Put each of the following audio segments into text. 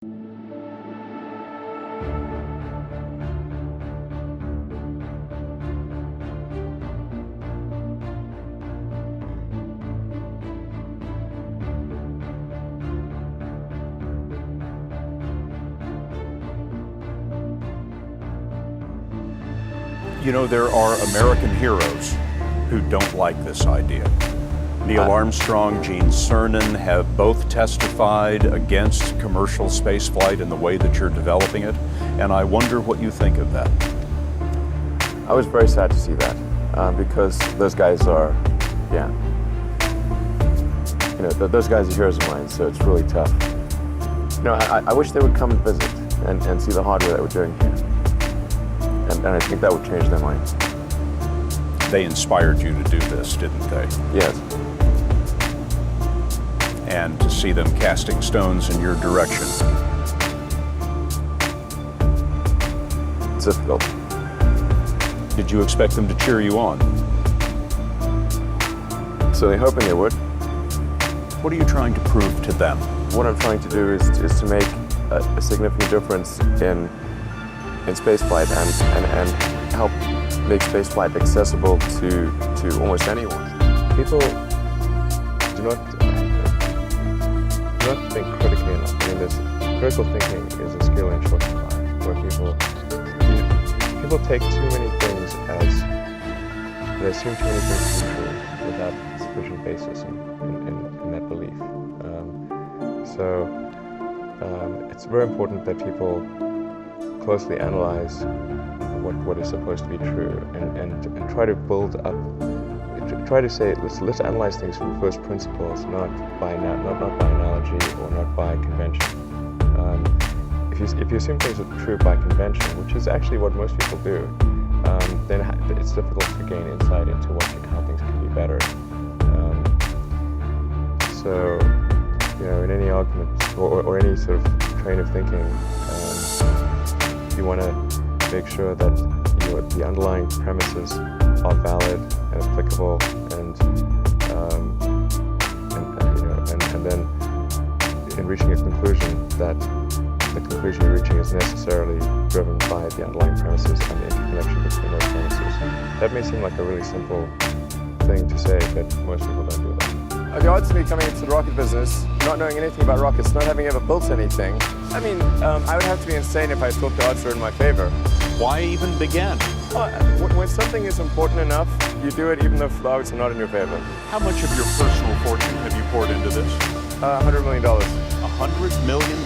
You know, there are American heroes who don't like this idea. Neil Armstrong, Gene Cernan have both testified against commercial spaceflight in the way that you're developing it, and I wonder what you think of that. I was very sad to see that, because those guys are, those guys are heroes of mine, so it's really tough. I wish they would come and visit and see the hardware that we're doing here. And I think that would change their minds. They inspired you to do this, didn't they? Yes. And to see them casting stones in your direction. It's difficult. Did you expect them to cheer you on? So they're hoping they would. What are you trying to prove to them? What I'm trying to do is to make a significant difference in spaceflight and help make spaceflight accessible to almost anyone. People do not think critically enough. I mean, critical thinking is a skill in short supply, where people take too many things they assume too many things to be true without sufficient basis in that belief. It's very important that people closely analyze what is supposed to be true and try to build up, try to say, let's analyze things from first principles, not by analogy or not by convention. If you assume things are true by convention, which is actually what most people do, then it's difficult to gain insight into how things can be better. In any argument or any sort of train of thinking, you want to make sure that the underlying premises are valid and applicable, and then in reaching a conclusion, that the conclusion you're reaching is necessarily driven by the underlying premises and the interconnection between those premises. That may seem like a really simple thing to say, but most people don't do that. The odds of me coming into the rocket business, not knowing anything about rockets, not having ever built anything, I would have to be insane if I thought the odds were in my favor. Why even begin? When something is important enough, you do it even though the odds are not in your favor. How much of your personal fortune have you poured into this? $100 million. $100 million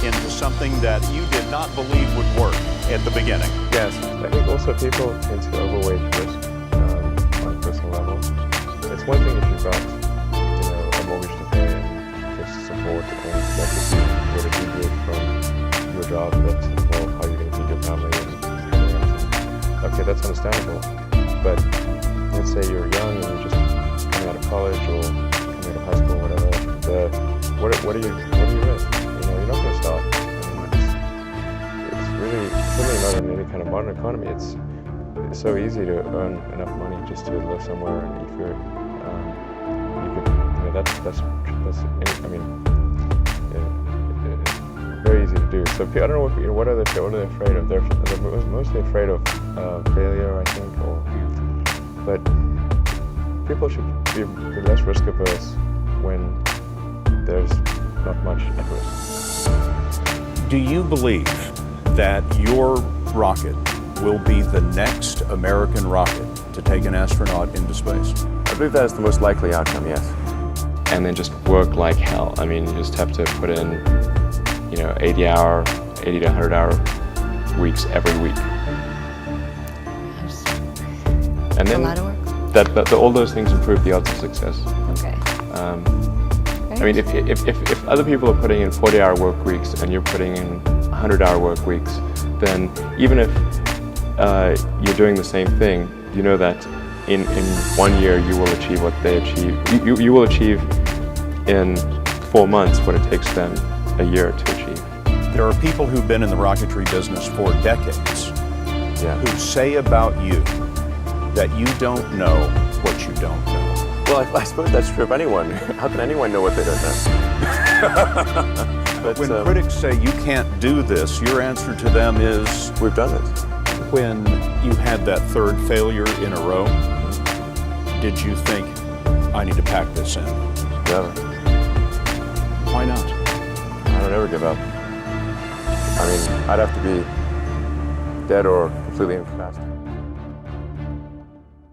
into something that you did not believe would work at the beginning. Yes. I think also people tend to overweight risk on a personal level. It's one thing if you've got a mortgage to pay and just support, and that would deviate from your job, that's involved how you're going to feed your family and okay, that's understandable. But let's say you're young and you're just coming out of college or coming out of high school or whatever, what do you risk? You're not going to start. It's really not in any kind of modern economy. It's so easy to earn enough money just to live somewhere and eat food. Very easy to do. So I don't know what are they afraid of? They're mostly afraid of failure, I think. But people should be less risk averse when there's not much at risk. Do you believe that your rocket will be the next American rocket to take an astronaut into space? I believe that is the most likely outcome, yes. And then just work like hell. You just have to put in, 80 to 100 hour weeks every week. And then a lot of work. All those things improve the odds of success. Okay. If other people are putting in 40-hour work weeks and you're putting in 100-hour work weeks, then even if you're doing the same thing, you know that in 1 year you will achieve what they achieve. You will achieve in 4 months what it takes them a year to achieve. There are people who've been in the rocketry business for decades who say about you that you don't know what you don't know. Well, I suppose that's true of anyone. How can anyone know what they don't know? But When critics say you can't do this, your answer to them is we've done it. when you had that third failure in a row, did you think, I need to pack this in? Never. Why not? I don't ever give up. I mean, I'd have to be dead or completely incapacitated.